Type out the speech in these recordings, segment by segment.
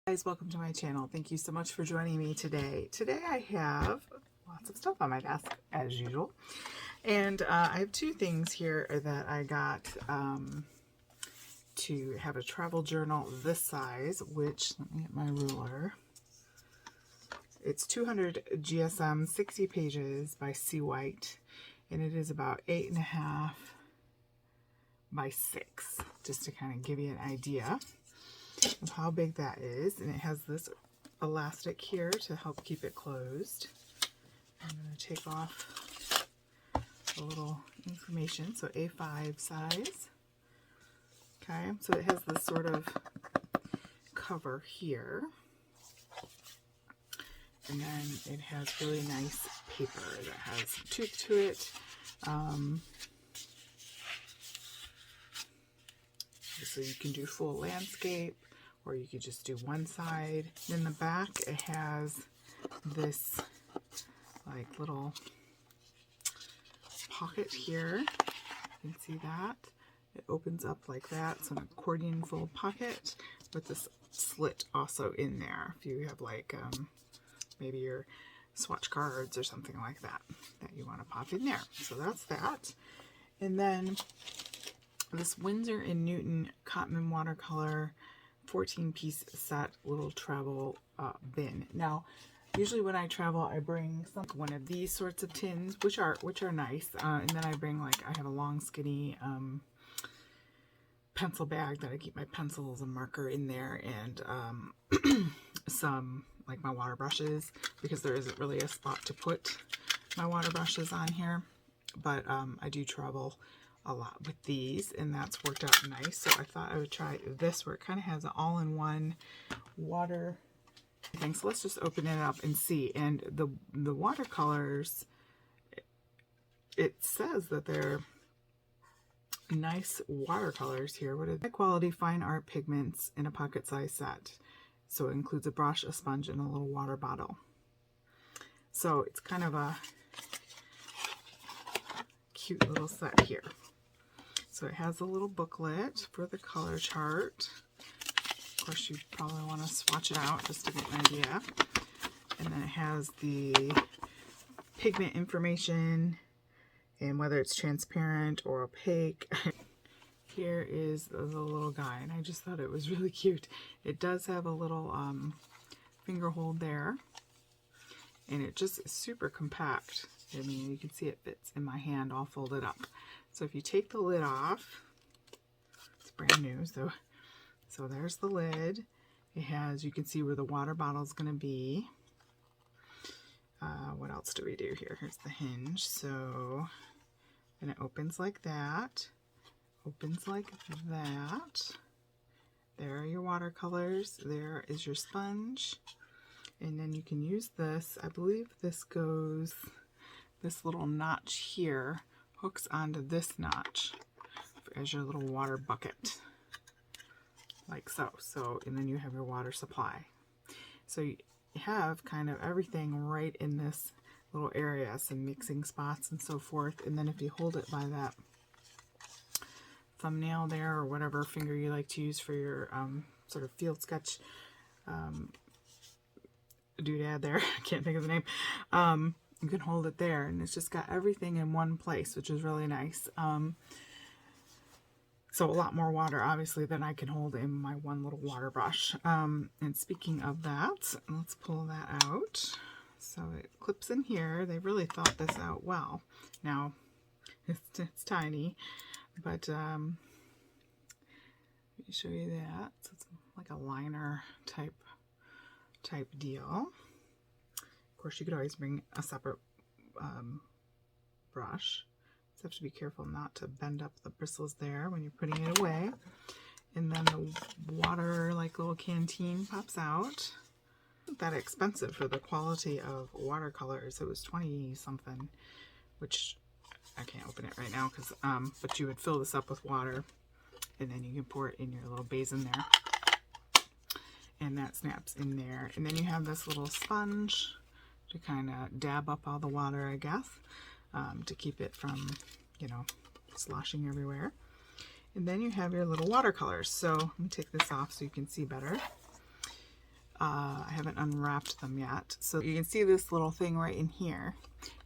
Guys, welcome to my channel. Thank you so much for joining me today. Today I have lots of stuff on my desk as usual, and I have two things here that I got to have a travel journal this size, which, let me get my ruler. It's 200 GSM, 60 pages by Seawhite, and it is about 8.5 by 6, just to kind of give you an idea of how big that is. And it has this elastic here to help keep it closed. I'm going to take off a little information. So A5 size. Okay, so it has this sort of cover here. And then it has really nice paper that has tooth to it. So you can do full landscape, or you could just do one side. In the back, it has this like little pocket here. You can see that. It opens up like that. It's an accordion full pocket with this slit also in there. If you have like maybe your swatch cards or something like that you want to pop in there. So that's that. And then this Winsor & Newton Cotman watercolor 14-piece set little travel bin. Now, usually when I travel, I bring one of these sorts of tins, which are nice, and then I bring, like, I have a long skinny pencil bag that I keep my pencils and marker in there, and some like my water brushes, because there isn't really a spot to put my water brushes on here. But I do travel a lot with these, and that's worked out nice. So I thought I would try this, where it kind of has an all-in-one water thing. So let's just open it up and see. And the watercolors, it says that they're nice watercolors here. What are high quality fine art pigments in a pocket size set. So it includes a brush, a sponge, and a little water bottle. So it's kind of a cute little set here. So it has a little booklet for the color chart. Of course, you probably want to swatch it out just to get an idea. And then it has the pigment information and whether it's transparent or opaque. Here is the little guy, and I just thought it was really cute. It does have a little finger hold there, and it just is super compact. I mean, you can see it fits in my hand all folded up. So if you take the lid off, it's brand new, so there's the lid. It has, you can see where the water bottle is going to be. What else do we do here? Here's the hinge. So then it opens like that. Opens like that. There are your watercolors. There is your sponge. And then you can use this. I believe this goes, this little notch here hooks onto this notch as your little water bucket. Like so. So, and then you have your water supply. So you have kind of everything right in this little area, some mixing spots and so forth. And then if you hold it by that thumbnail there, or whatever finger you like to use for your sort of field sketch doodad there, I can't think of the name, you can hold it there, and it's just got everything in one place, which is really nice. So a lot more water, obviously, than I can hold in my one little water brush. And speaking of that, let's pull that out. So it clips in here. They really thought this out well. Now, it's tiny, but let me show you that. So it's like a liner type deal. Of course, you could always bring a separate brush. Just have to be careful not to bend up the bristles there when you're putting it away. And then the water, like little canteen, pops out. Not that expensive for the quality of watercolors. It was 20 something, which I can't open it right now because but you would fill this up with water, and then you can pour it in your little basin there, and that snaps in there. And then you have this little sponge to kind of dab up all the water, I guess, to keep it from, you know, sloshing everywhere. And then you have your little watercolors. So let me take this off so you can see better. I haven't unwrapped them yet. So you can see this little thing right in here.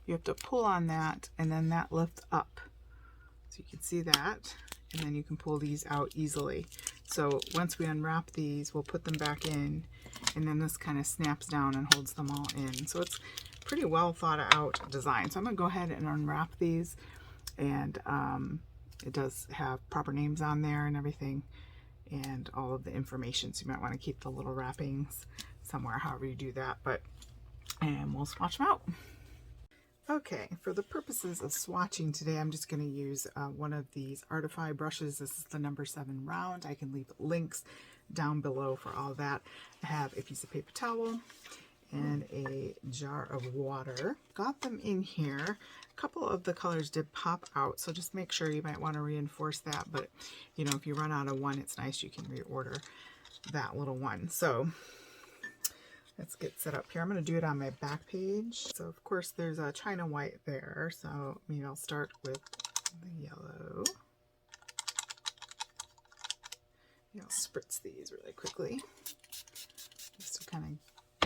You have to pull on that, and then that lifts up. So you can see that, and then you can pull these out easily. So once we unwrap these, we'll put them back in, and then this kind of snaps down and holds them all in. So it's pretty well thought out design. So I'm gonna go ahead and unwrap these, and it does have proper names on there and everything, and all of the information. So you might want to keep the little wrappings somewhere, however you do that. And we'll swatch them out. Okay, for the purposes of swatching today, I'm just going to use one of these Artify brushes. This is the number 7 round. I can leave links down below for all that. I have a piece of paper towel and a jar of water. Got them in here. A couple of the colors did pop out, so just make sure. You might want to reinforce that, but you know, if you run out of one, it's nice, you can reorder that little one. So let's get set up here. I'm going to do it on my back page. So of course there's a China white there, so maybe I'll start with the yellow. I'll spritz these really quickly just to kind of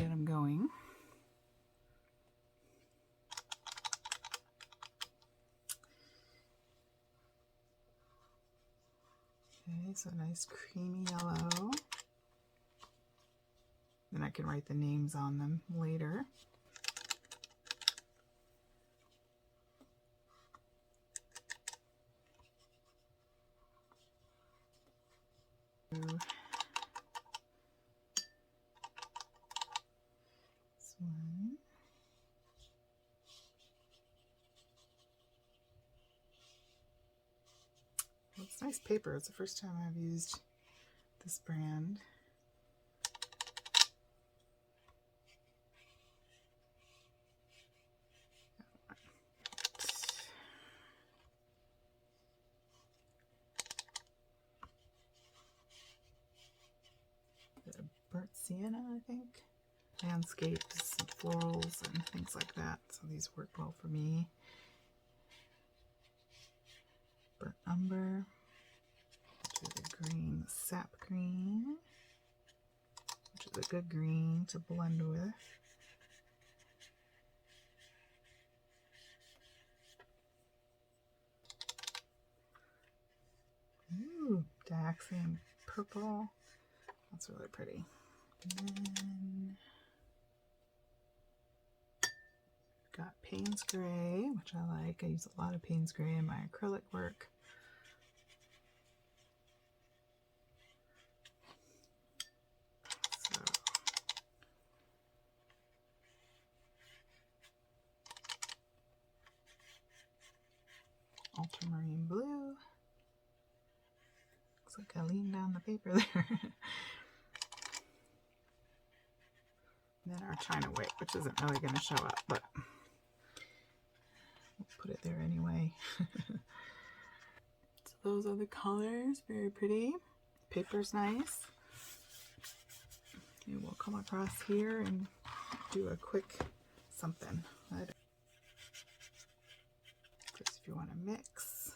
get them going. Okay, so nice creamy yellow. Then I can write the names on them later. This one. Well, it's nice paper. It's the first time I've used this brand. Burnt sienna, I think. Landscapes, and florals, and things like that. So these work well for me. Burnt umber. Do the green, sap green, which is a good green to blend with. Ooh, Daxian purple. That's really pretty. And then got Payne's Gray, which I like. I use a lot of Payne's Gray in my acrylic work. So ultramarine blue. Looks like I leaned down the paper there. And then our China white, which isn't really going to show up, but we'll put it there anyway. So those are the colors, very pretty. Paper's nice. And we'll come across here and do a quick something. Of course, if you want to mix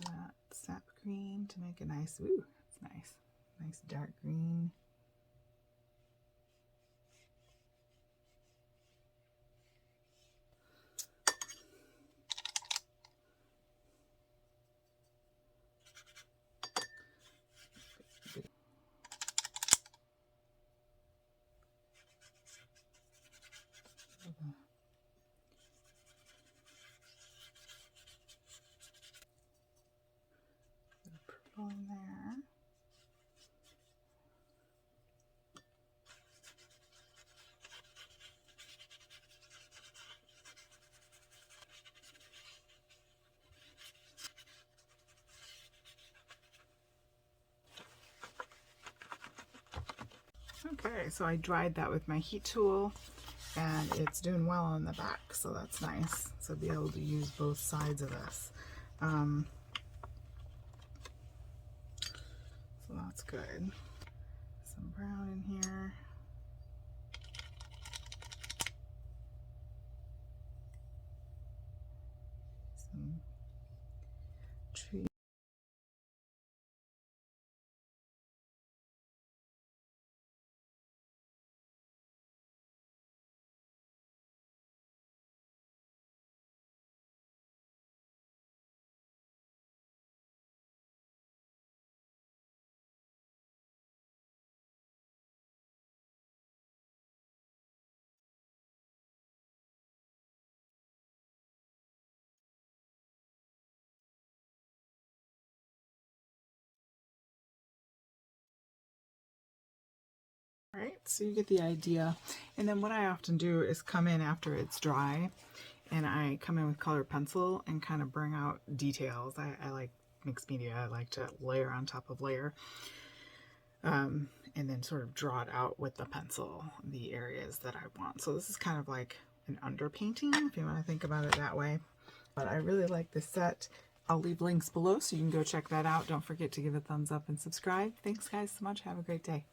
that sap green to make a nice, ooh, that's nice. Nice dark green. Purple in there. Okay, so I dried that with my heat tool, and it's doing well on the back, so that's nice. So be able to use both sides of this. So that's good. Some brown in here. Some tree So you get the idea. And then what I often do is come in after it's dry, and I come in with colored pencil and kind of bring out details. I like mixed media. I like to layer on top of layer, and then sort of draw it out with the pencil, the areas that I want. So this is kind of like an underpainting, if you want to think about it that way. But I really like this set. I'll leave links below so you can go check that out. Don't forget to give a thumbs up and subscribe. Thanks guys so much. Have a great day.